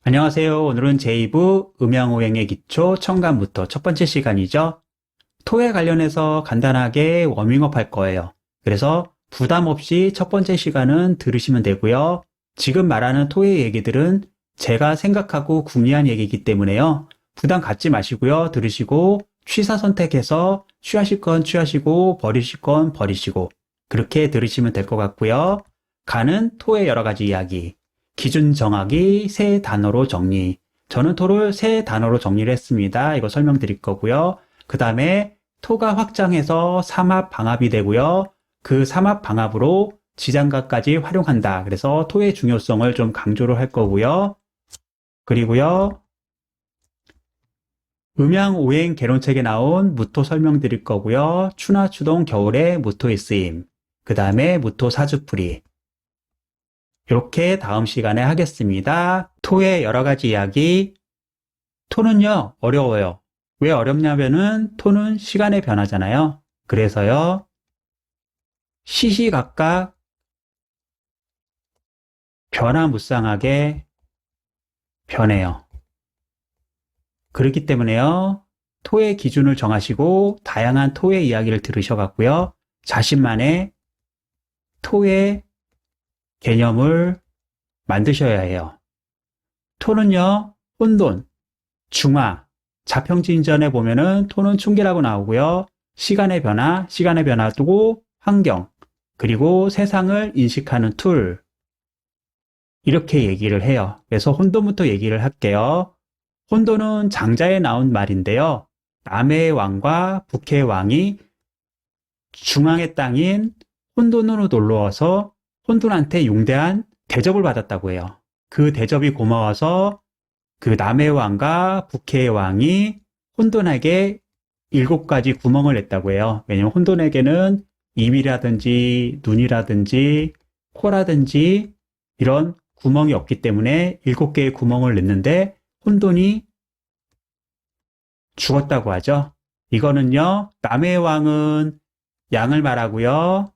안녕하세요. 오늘은 제2부 음양오행의 기초 천간부터 첫 번째 시간이죠. 토에 관련해서 간단하게 워밍업 할 거예요. 그래서 부담 없이 첫 번째 시간은 들으시면 되고요. 지금 말하는 토의 얘기들은 제가 생각하고 궁리한 얘기이기 때문에요. 부담 갖지 마시고요. 들으시고 취사 선택해서 취하실 건 취하시고 버리실 건 버리시고 그렇게 들으시면 될 것 같고요. 간은 토의 여러 가지 이야기. 기준 정하기, 세 단어로 정리. 저는 토를 세 단어로 정리를 했습니다. 이거 설명드릴 거고요. 그 다음에 토가 확장해서 삼합 방합이 되고요. 그 삼합 방합으로 지장간까지 활용한다. 그래서 토의 중요성을 좀 강조를 할 거고요. 그리고요. 음양오행 개론책에 나온 무토 설명드릴 거고요. 추나 추동 겨울에 무토의 쓰임. 그 다음에 무토 사주풀이. 이렇게 다음 시간에 하겠습니다. 토의 여러 가지 이야기. 토는요, 어려워요. 왜 어렵냐면은 토는 시간의 변화잖아요. 그래서요, 시시각각 변화무쌍하게 변해요. 그렇기 때문에요, 토의 기준을 정하시고 다양한 토의 이야기를 들으셔갖고요, 자신만의 토의 개념을 만드셔야 해요. 토는요, 혼돈, 중화, 자평진전에 보면은 토는 충기라고 나오고요. 시간의 변화 두고 환경, 그리고 세상을 인식하는 툴. 이렇게 얘기를 해요. 그래서 혼돈부터 얘기를 할게요. 혼돈은 장자에 나온 말인데요. 남해의 왕과 북해의 왕이 중앙의 땅인 혼돈으로 놀러와서 혼돈한테 용대한 대접을 받았다고 해요. 그 대접이 고마워서 그 남의 왕과 북해의 왕이 혼돈에게 7가지 구멍을 냈다고 해요. 왜냐면 혼돈에게는 입이라든지 눈이라든지 코라든지 이런 구멍이 없기 때문에 7개의 구멍을 냈는데 혼돈이 죽었다고 하죠. 이거는요, 남의 왕은 양을 말하고요.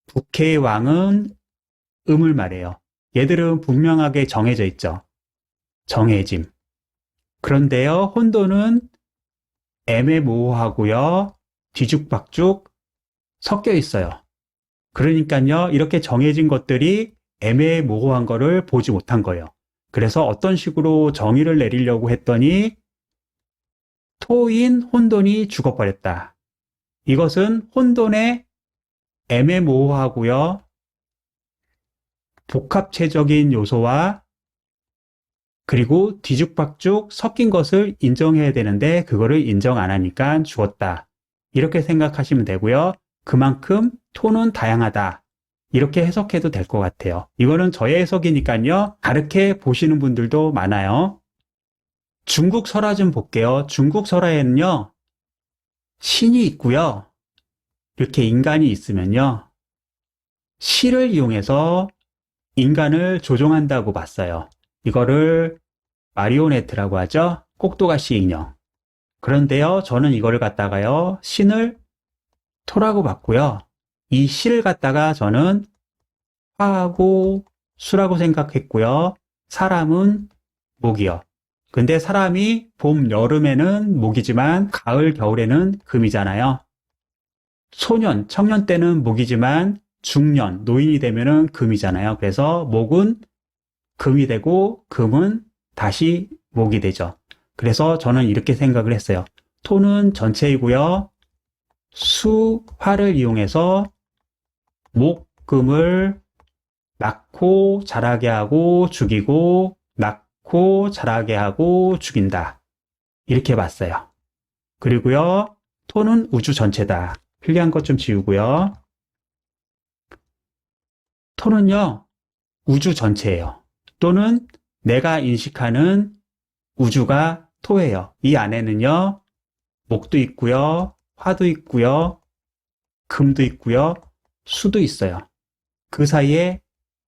북해의 왕은 음을 말해요. 얘들은 분명하게 정해져 있죠. 정해짐. 그런데요, 혼돈은 애매모호하고요, 뒤죽박죽 섞여 있어요. 그러니까요, 이렇게 정해진 것들이 애매모호한 거를 보지 못한 거예요. 그래서 어떤 식으로 정의를 내리려고 했더니 토인 혼돈이 죽어버렸다. 이것은 혼돈의 애매모호하고요, 복합체적인 요소와 그리고 뒤죽박죽 섞인 것을 인정해야 되는데 그거를 인정 안 하니까 죽었다. 이렇게 생각하시면 되고요. 그만큼 토는 다양하다. 이렇게 해석해도 될 것 같아요. 이거는 저의 해석이니까요. 다르게 보시는 분들도 많아요. 중국 설화 좀 볼게요. 중국 설화에는요. 신이 있고요. 이렇게 인간이 있으면요. 시를 이용해서 인간을 조종한다고 봤어요. 이거를 마리오네트라고 하죠. 꼭두가시 인형. 그런데요, 저는 이거를 갖다가요, 신을 토라고 봤고요. 이 시를 갖다가 저는 화하고 수라고 생각했고요. 사람은 목이요. 근데 사람이 봄, 여름에는 목이지만 가을, 겨울에는 금이잖아요. 소년, 청년 때는 목이지만 중년, 노인이 되면은 금이잖아요. 그래서 목은 금이 되고 금은 다시 목이 되죠. 그래서 저는 이렇게 생각을 했어요. 토는 전체이고요. 수, 화를 이용해서 목, 금을 낳고 자라게 하고 죽이고 낳고 자라게 하고 죽인다. 이렇게 봤어요. 그리고요. 토는 우주 전체다. 필요한 것 좀 지우고요. 토는요. 우주 전체예요. 또는 내가 인식하는 우주가 토예요. 이 안에는요, 목도 있고요, 화도 있고요, 금도 있고요, 수도 있어요. 그 사이에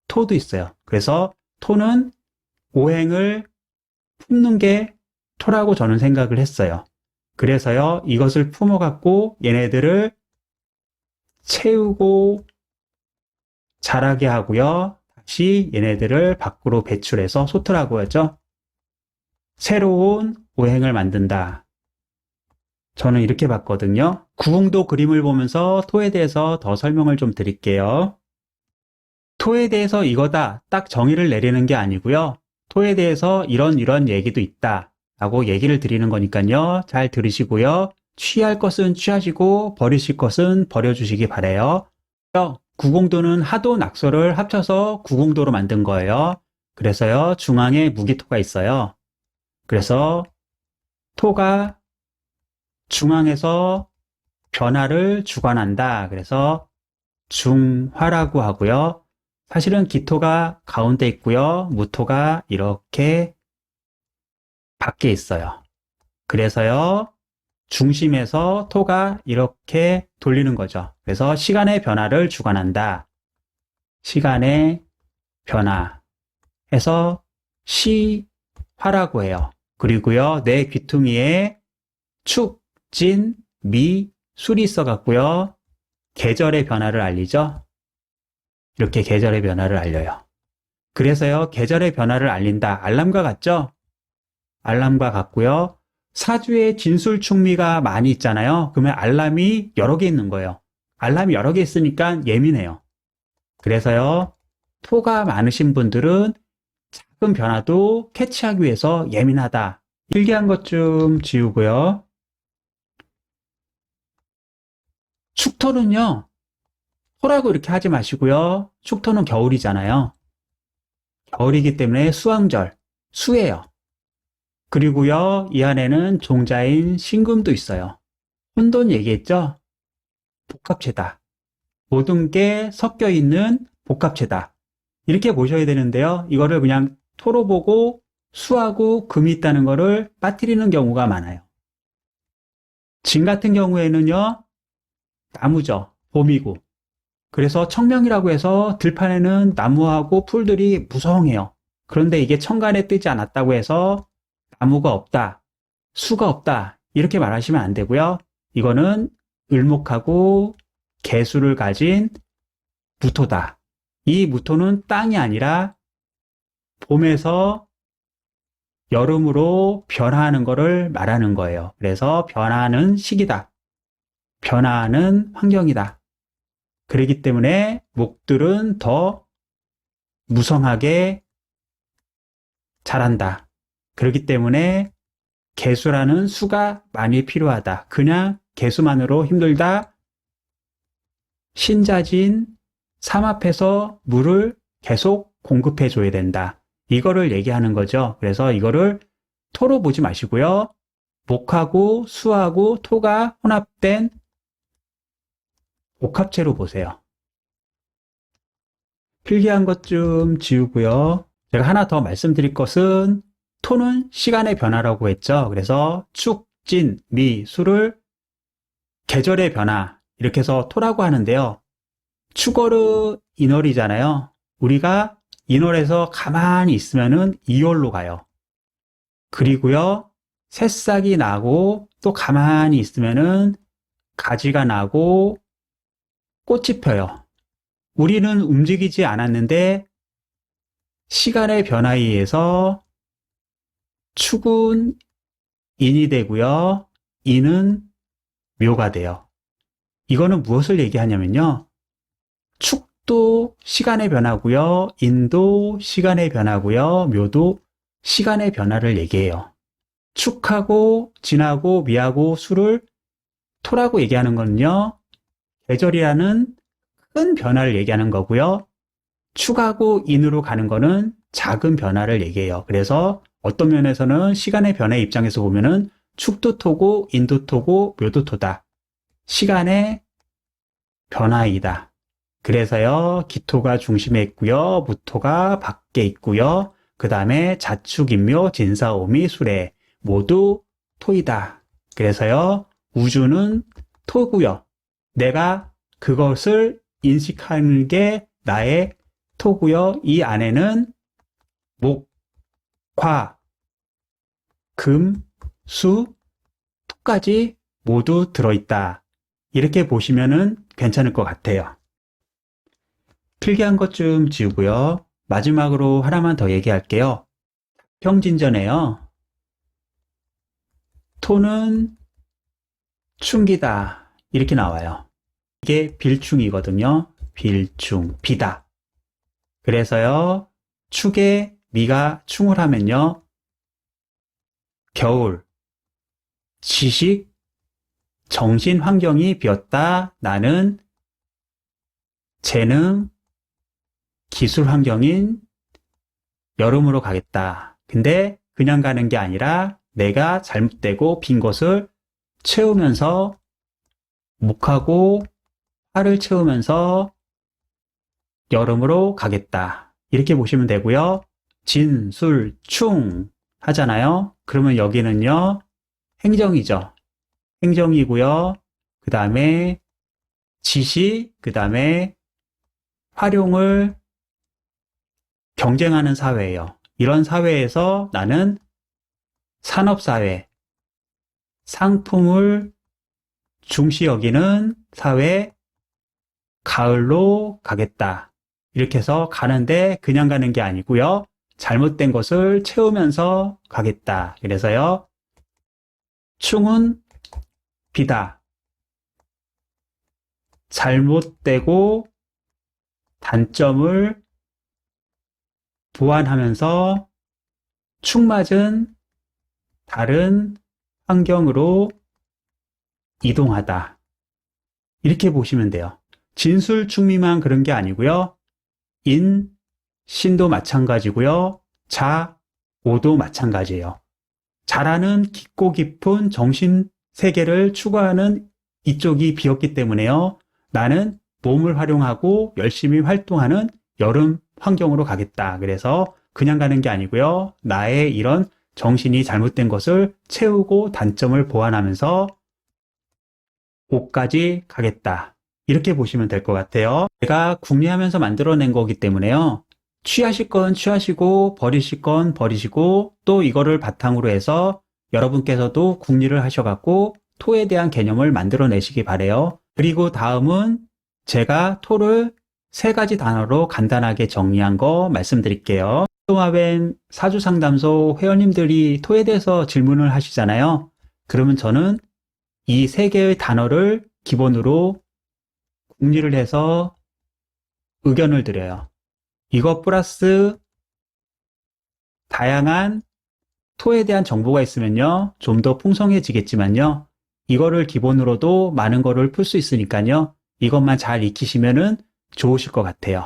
토도 있어요. 그래서 토는 오행을 품는 게 토라고 저는 생각을 했어요. 그래서요, 이것을 품어갖고 얘네들을 채우고 자라게 하고요. 다시 얘네들을 밖으로 배출해서 솟으라고 하죠. 새로운 오행을 만든다. 저는 이렇게 봤거든요. 구궁도 그림을 보면서 토에 대해서 더 설명을 좀 드릴게요. 토에 대해서 이거다 딱 정의를 내리는 게 아니고요. 토에 대해서 이런 얘기도 있다 라고 얘기를 드리는 거니까요. 잘 들으시고요. 취할 것은 취하시고 버리실 것은 버려주시기 바래요. 구궁도는 하도 낙서를 합쳐서 구궁도로 만든 거예요. 그래서요, 중앙에 무기토가 있어요. 그래서 토가 중앙에서 변화를 주관한다. 그래서 중화라고 하고요. 사실은 기토가 가운데 있고요. 무토가 이렇게 밖에 있어요. 그래서요, 중심에서 토가 이렇게 돌리는 거죠. 그래서 시간의 변화를 주관한다. 시간의 변화 해서 시화라고 해요. 그리고요, 내 귀퉁이에 축, 진, 미, 술이 있어 갖고요. 계절의 변화를 알리죠. 이렇게 계절의 변화를 알려요. 그래서요, 계절의 변화를 알린다. 알람과 같죠? 알람과 같고요. 사주에 진술충미가 많이 있잖아요. 그러면 알람이 여러 개 있는 거예요. 알람이 여러 개 있으니까 예민해요. 그래서요, 토가 많으신 분들은 작은 변화도 캐치하기 위해서 예민하다. 필기한 것 좀 지우고요. 축토는요, 토라고 이렇게 하지 마시고요. 축토는 겨울이잖아요. 겨울이기 때문에 수왕절, 수예요. 그리고요, 이 안에는 종자인 신금도 있어요. 혼돈 얘기했죠? 복합체다. 모든 게 섞여 있는 복합체다. 이렇게 보셔야 되는데요. 이거를 그냥 토로 보고 수하고 금이 있다는 거를 빠뜨리는 경우가 많아요. 진 같은 경우에는요, 나무죠. 봄이고. 그래서 청명이라고 해서 들판에는 나무하고 풀들이 무성해요. 그런데 이게 천간에 뜨지 않았다고 해서 나무가 없다, 수가 없다 이렇게 말하시면 안 되고요. 이거는 을목하고 개수를 가진 무토다. 이 무토는 땅이 아니라 봄에서 여름으로 변화하는 것을 말하는 거예요. 그래서 변화하는 시기다. 변화하는 환경이다. 그렇기 때문에 목들은 더 무성하게 자란다. 그렇기 때문에 개수라는 수가 많이 필요하다. 그냥 개수만으로 힘들다. 신자진 삼합해서 물을 계속 공급해 줘야 된다. 이거를 얘기하는 거죠. 그래서 이거를 토로 보지 마시고요. 목하고 수하고 토가 혼합된 복합체로 보세요. 필기한 것 좀 지우고요. 제가 하나 더 말씀드릴 것은 토는 시간의 변화라고 했죠. 그래서 축, 진, 미, 수를 계절의 변화 이렇게 해서 토라고 하는데요. 축월은 인월이잖아요. 우리가 인월에서 가만히 있으면은 2월로 가요. 그리고요, 새싹이 나고 또 가만히 있으면은 가지가 나고 꽃이 펴요. 우리는 움직이지 않았는데 시간의 변화에 의해서 축은 인이 되고요. 인은 묘가 돼요. 이거는 무엇을 얘기하냐면요. 축도 시간의 변화고요. 인도 시간의 변화고요. 묘도 시간의 변화를 얘기해요. 축하고 진하고 미하고 수를 토라고 얘기하는 거는요. 계절이라는 큰 변화를 얘기하는 거고요. 축하고 인으로 가는 거는 작은 변화를 얘기해요. 그래서 어떤 면에서는 시간의 변화의 입장에서 보면은 축도 토고 인도 토고 묘도 토다. 시간의 변화이다. 그래서요, 기토가 중심에 있고요, 무토가 밖에 있고요, 그 다음에 자축, 인묘, 진사, 오미, 수레 모두 토이다. 그래서요, 우주는 토고요. 내가 그것을 인식하는 게 나의 토고요. 이 안에는 목, 화, 금, 수, 토까지 모두 들어있다. 이렇게 보시면은 괜찮을 것 같아요. 필기한 것 좀 지우고요. 마지막으로 하나만 더 얘기할게요. 평진전에요. 토는 충기다. 이렇게 나와요. 이게 빌충이거든요. 빌충, 비다. 그래서요, 축에 미가 충을 하면요, 겨울, 지식, 정신 환경이 비었다. 나는 재능, 기술 환경인 여름으로 가겠다. 근데 그냥 가는 게 아니라 내가 잘못되고 빈 곳을 채우면서 묵하고 화를 채우면서 여름으로 가겠다. 이렇게 보시면 되고요. 진, 술, 충 하잖아요. 그러면 여기는요, 행정이죠. 행정이고요. 그 다음에 지시, 그 다음에 활용을 경쟁하는 사회예요. 이런 사회에서 나는 산업사회, 상품을 중시 여기는 사회, 가을로 가겠다. 이렇게 해서 가는데 그냥 가는 게 아니고요. 잘못된 것을 채우면서 가겠다. 그래서요, 충은 비다. 잘못되고 단점을 보완하면서 충맞은 다른 환경으로 이동하다. 이렇게 보시면 돼요. 진술충미만 그런 게 아니고요. 인, 신도 마찬가지고요. 자, 오도 마찬가지예요. 자라는 깊고 깊은 정신 세계를 추구하는 이쪽이 비었기 때문에요. 나는 몸을 활용하고 열심히 활동하는 여름 환경으로 가겠다. 그래서 그냥 가는 게 아니고요. 나의 이런 정신이 잘못된 것을 채우고 단점을 보완하면서 옷까지 가겠다. 이렇게 보시면 될 것 같아요. 제가 궁리하면서 만들어낸 거기 때문에요. 취하실 건 취하시고 버리실 건 버리시고 또 이거를 바탕으로 해서 여러분께서도 궁리를 하셔갖고 토에 대한 개념을 만들어내시기 바래요. 그리고 다음은 제가 토를 3가지 단어로 간단하게 정리한 거 말씀드릴게요. 토마뱀 사주상담소 회원님들이 토에 대해서 질문을 하시잖아요. 그러면 저는 이 3개의 단어를 기본으로 궁리를 해서 의견을 드려요. 이것 플러스 다양한 토에 대한 정보가 있으면요, 좀 더 풍성해지겠지만요, 이거를 기본으로도 많은 거를 풀 수 있으니까요, 이것만 잘 익히시면은 좋으실 것 같아요.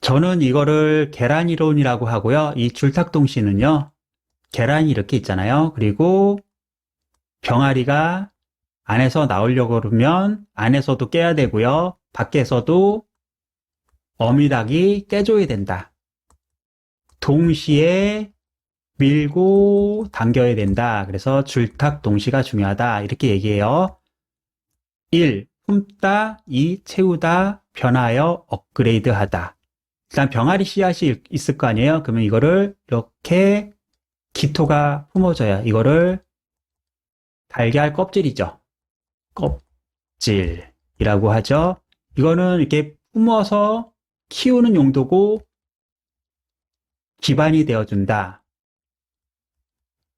저는 이거를 계란이론이라고 하고요. 이 줄탁동시는요, 계란이 이렇게 있잖아요. 그리고 병아리가 안에서 나오려고 그러면 안에서도 깨야 되고요. 밖에서도 어미닭이 깨줘야 된다. 동시에 밀고 당겨야 된다. 그래서 줄탁동시가 중요하다. 이렇게 얘기해요. 1. 품다, 2. 채우다, 변하여 업그레이드하다. 일단 병아리 씨앗이 있을 거 아니에요? 그러면 이거를 이렇게 기토가 품어져요. 이거를 달걀 껍질이죠. 껍질이라고 하죠. 이거는 이렇게 품어서 키우는 용도고 기반이 되어준다.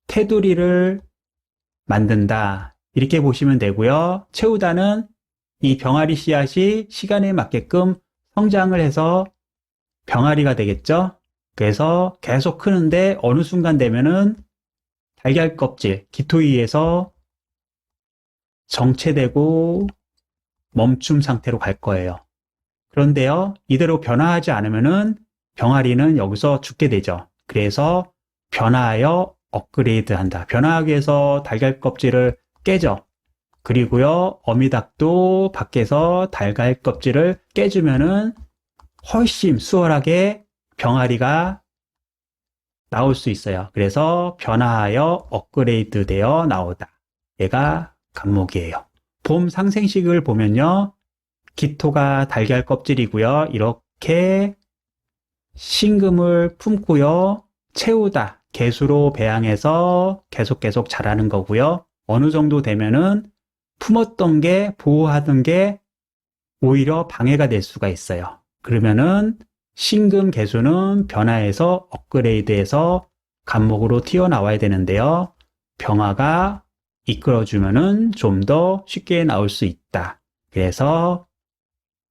테두리를 만든다. 이렇게 보시면 되고요. 채우다는 이 병아리 씨앗이 시간에 맞게끔 성장을 해서 병아리가 되겠죠. 그래서 계속 크는데 어느 순간 되면은 달걀 껍질, 기토위에서 정체되고 멈춤 상태로 갈 거예요. 그런데요, 이대로 변화하지 않으면은 병아리는 여기서 죽게 되죠. 그래서 변화하여 업그레이드 한다. 변화하기 위해서 달걀 껍질을 깨죠. 그리고요, 어미닭도 밖에서 달걀 껍질을 깨주면은 훨씬 수월하게 병아리가 나올 수 있어요. 그래서 변화하여 업그레이드 되어 나오다. 얘가 간목이에요. 봄 상생식을 보면요, 기토가 달걀 껍질이고요. 이렇게 신금을 품고요. 채우다. 개수로 배양해서 계속 자라는 거고요. 어느 정도 되면은 품었던 게, 보호하던 게 오히려 방해가 될 수가 있어요. 그러면은 신금 개수는 변화해서 업그레이드해서 간목으로 튀어나와야 되는데요. 병화가 이끌어주면은 좀 더 쉽게 나올 수 있다. 그래서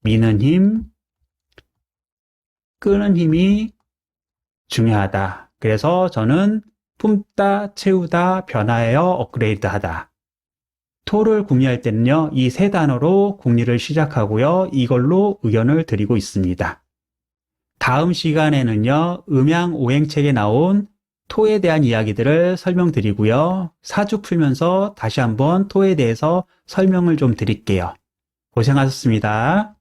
미는 힘, 끄는 힘이 중요하다. 그래서 저는 품다, 채우다, 변화하여 업그레이드하다. 토를 궁리할 때는요, 이 세 단어로 궁리를 시작하고요, 이걸로 의견을 드리고 있습니다. 다음 시간에는요, 음양오행책에 나온 토에 대한 이야기들을 설명드리고요, 사주 풀면서 다시 한번 토에 대해서 설명을 좀 드릴게요. 고생하셨습니다.